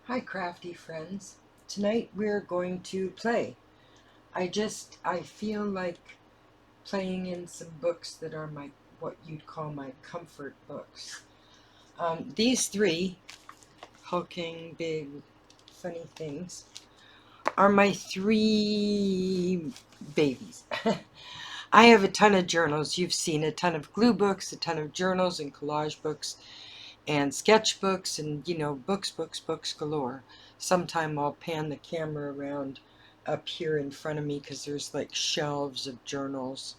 Hi crafty friends. Tonight we're going to play. I feel like playing in some books that are what you'd call my comfort books. These three hulking big funny things are my three babies. I have a ton of journals. You've seen a ton of glue books, a ton of journals and collage books and sketchbooks and, books galore. Sometime I'll pan the camera around up here in front of me because there's like shelves of journals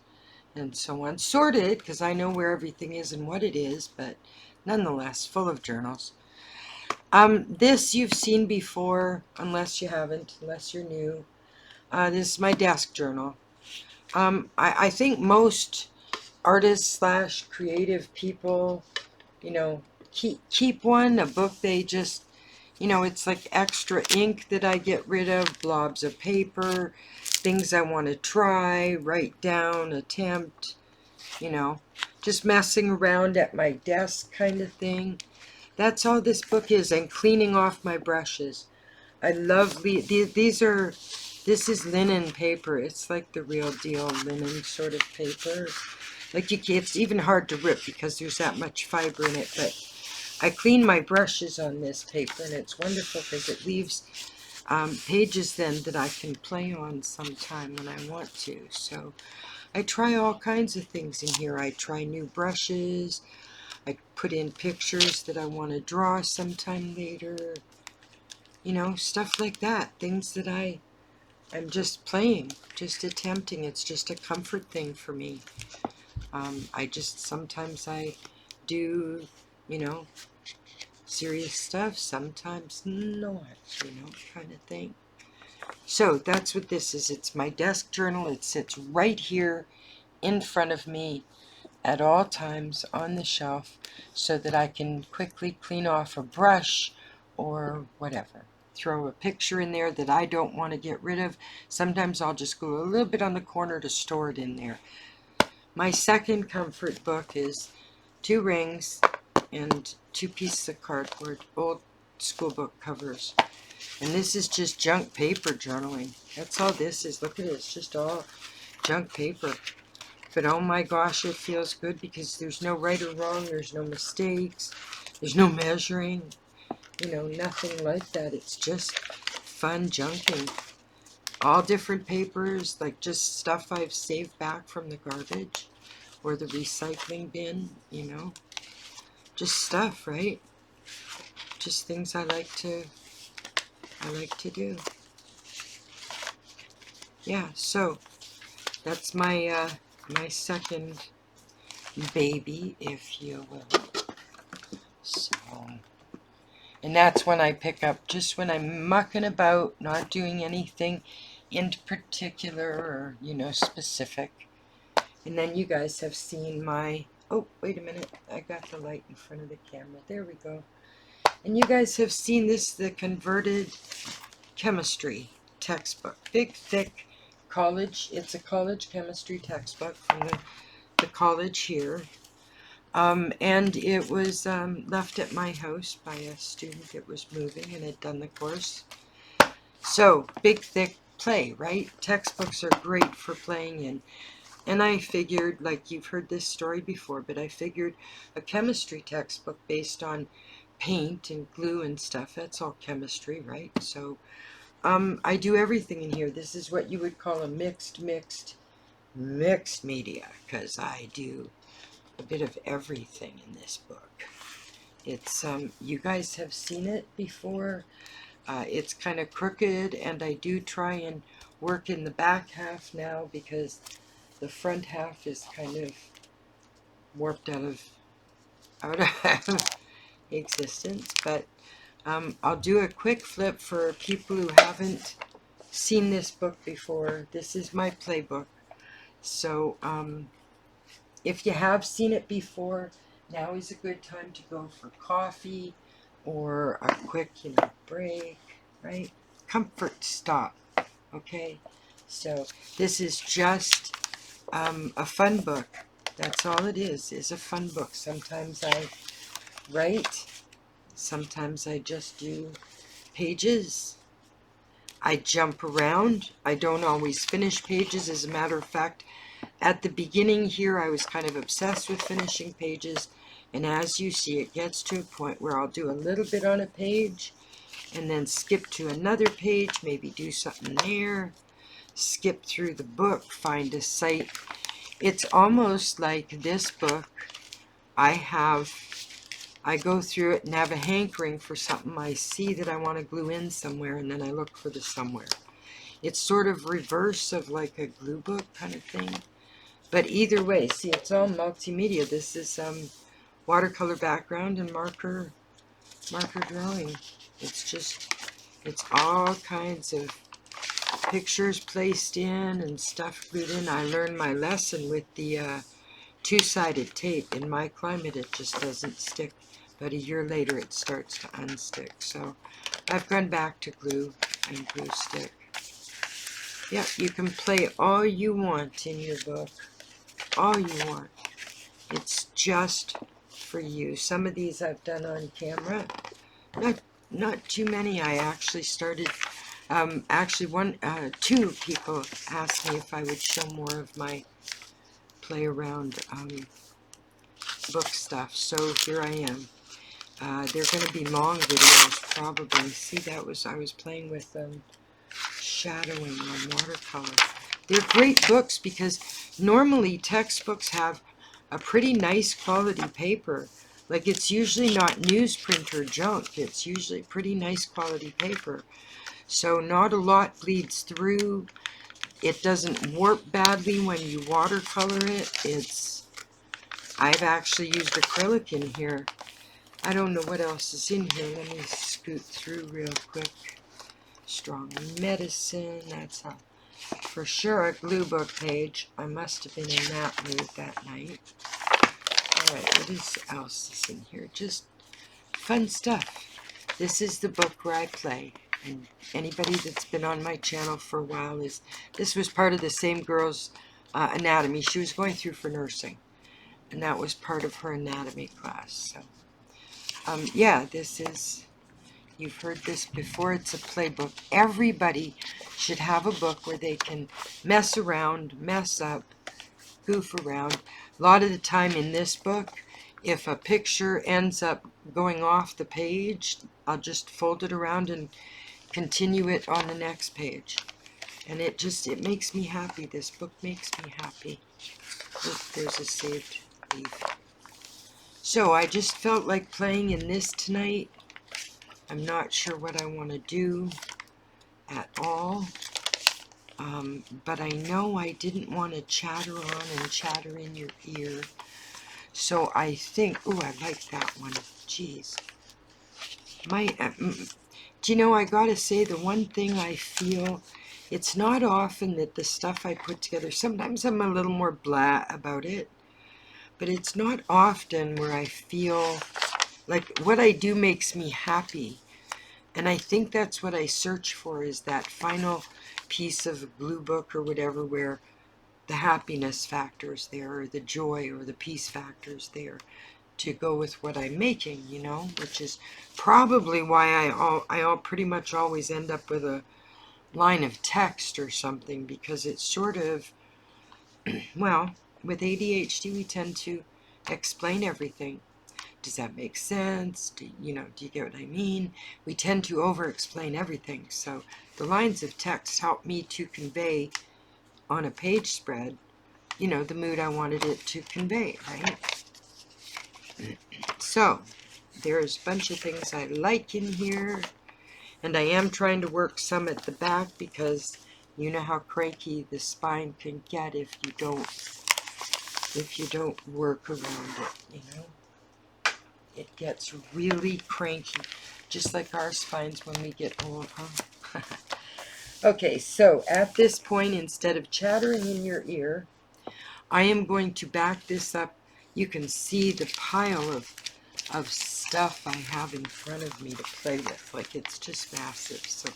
and so on. Sorted because I know where everything is and what it is, but nonetheless full of journals. This you've seen before, unless you haven't, unless you're new. This is my desk journal. I think most artists slash creative people, you know, keep one, a book they just, it's like extra ink that I get rid of, blobs of paper, things I want to try, write down, attempt, you know, just messing around at my desk kind of thing. That's all this book is, and cleaning off my brushes. I love this is linen paper. It's like the real deal linen sort of paper. Like it's even hard to rip because there's that much fiber in it, but I clean my brushes on this paper and it's wonderful because it leaves pages then that I can play on sometime when I want to. So I try all kinds of things in here. I try new brushes. I put in pictures that I want to draw sometime later. Stuff like that. Things that I'm just playing, just attempting. It's just a comfort thing for me. Sometimes I do, serious stuff, sometimes not, kind of thing. So that's what this is. It's my desk journal. It sits right here in front of me at all times on the shelf so that I can quickly clean off a brush or whatever. Throw a picture in there that I don't want to get rid of. Sometimes I'll just go a little bit on the corner to store it in there. My second comfort book is two rings and two pieces of cardboard, old school book covers. And this is just junk paper journaling. That's all this is. Look at it. It's just all junk paper. But oh my gosh, it feels good because there's no right or wrong. There's no mistakes. There's no measuring. Nothing like that. It's just fun junking. All different papers, like just stuff I've saved back from the garbage or the recycling bin, Just stuff, right? Just things I like to do. Yeah, so that's my second baby, if you will. So, and that's when I pick up, just when I'm mucking about, not doing anything in particular or, specific. And then you guys have seen my, oh, wait a minute, I got the light in front of the camera. There we go. And you guys have seen this, the converted chemistry textbook. Big, thick college. It's a college chemistry textbook from the college here. And it was left at my house by a student that was moving and had done the course. So, big, thick play, right? Textbooks are great for playing in. And I figured, like you've heard this story before, but I figured a chemistry textbook based on paint and glue and stuff, that's all chemistry, right? So I do everything in here. This is what you would call a mixed media, because I do a bit of everything in this book. It's, you guys have seen it before. It's kind of crooked, and I do try and work in the back half now because the front half is kind of warped out of existence. But I'll do a quick flip for people who haven't seen this book before. This is my playbook. So if you have seen it before, now is a good time to go for coffee or a quick, break, right? Comfort stop, okay? So this is just a fun book. That's all it is a fun book. Sometimes I write, sometimes I just do pages. I jump around. I don't always finish pages. As a matter of fact, at the beginning here, I was kind of obsessed with finishing pages. And as you see, it gets to a point where I'll do a little bit on a page and then skip to another page, maybe do something there, skip through the book, find a site. It's almost like this book, I go through it and have a hankering for something I see that I want to glue in somewhere, and then I look for the somewhere. It's sort of reverse of like a glue book kind of thing. But either way, see, it's all multimedia. This is watercolor background and marker drawing. It's all kinds of pictures placed in and stuff glued in. I learned my lesson with the two-sided tape. In my climate, it just doesn't stick. But a year later, it starts to unstick. So I've gone back to glue and glue stick. Yeah, you can play all you want in your book. All you want. It's just for you. Some of these I've done on camera. Not too many. I actually started, two people asked me if I would show more of my play around book stuff. So here I am. They're going to be long videos probably. See, I was playing with shadowing on watercolor. They're great books because normally textbooks have a pretty nice quality paper. Like, it's usually not newsprint or junk. It's usually pretty nice quality paper. So not a lot bleeds through. It doesn't warp badly when you watercolor it. I've actually used acrylic in here. I don't know what else is in here. Let me scoot through real quick. Strong medicine. That's for sure a glue book page. I must have been in that mood that night. Alright, what else is in here? Just fun stuff. This is the book where I play. And anybody that's been on my channel for a while this was part of the same girl's anatomy she was going through for nursing. And that was part of her anatomy class. So, yeah, this is, you've heard this before, it's a playbook. Everybody should have a book where they can mess around, mess up, goof around. A lot of the time in this book, if a picture ends up going off the page, I'll just fold it around and continue it on the next page. And it makes me happy. This book makes me happy. Look, there's a saved leaf. So I just felt like playing in this tonight. I'm not sure what I want to do at all. But I know I didn't want to chatter on and chatter in your ear. So I think, oh, I like that one. Jeez. Do you know, I gotta say, the one thing I feel, it's not often that the stuff I put together, sometimes I'm a little more blah about it, but it's not often where I feel like what I do makes me happy. And I think that's what I search for, is that final piece of a glue book or whatever where the happiness factor is there, or the joy or the peace factor is there to go with what I'm making, you know, which is probably why I pretty much always end up with a line of text or something, because it's sort of, well, with ADHD we tend to explain everything. Does that make sense? Do you get what I mean? We tend to over-explain everything. So the lines of text help me to convey on a page spread, you know, the mood I wanted it to convey, right? So there's a bunch of things I like in here. And I am trying to work some at the back because you know how cranky the spine can get if you don't work around it, you know. It gets really cranky, just like our spines when we get old, huh? Okay, so at this point, instead of chattering in your ear, I am going to back this up. You can see the pile of stuff I have in front of me to play with. Like, it's just massive. So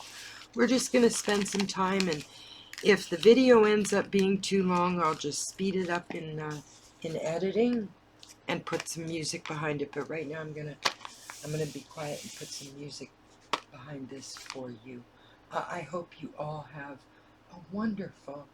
we're just going to spend some time, and if the video ends up being too long, I'll just speed it up in editing and put some music behind it. But right now I'm gonna be quiet and put some music behind this for you. I hope you all have a wonderful